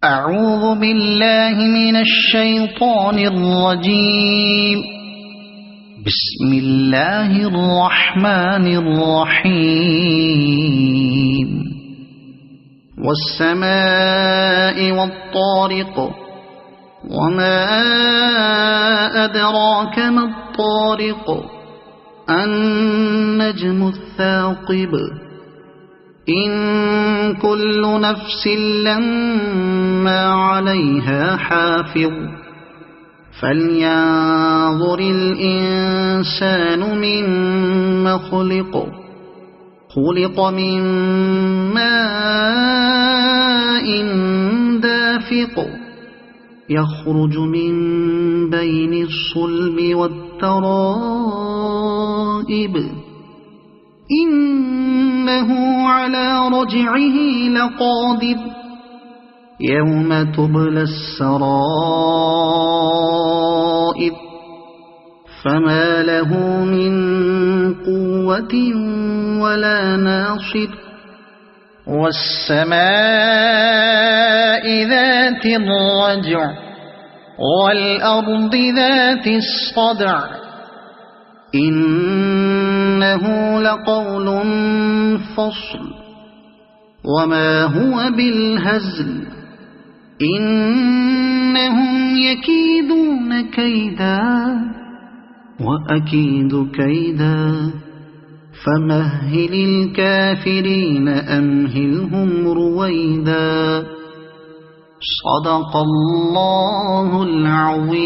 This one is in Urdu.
أعوذ بالله من الشيطان الرجيم. بسم الله الرحمن الرحيم. والسماء والطارق وما أدراك ما الطارق النجم الثاقب إن كل نفس لما عليها حافظ فلينظر الإنسان مما خلق من ماء دافق يخرج من بين الصلب والترائب إنه على رجعه لقادر يوم تبلى السرائر فما له من قوة ولا ناصر. والسماء ذات الرجع والأرض ذات الصدع إنه لقول فصل وما هو بالهزل إنهم يكيدون كيدا وأكيد كيدا فمهل الكافرين أمهلهم رويدا. صدق الله العظيم.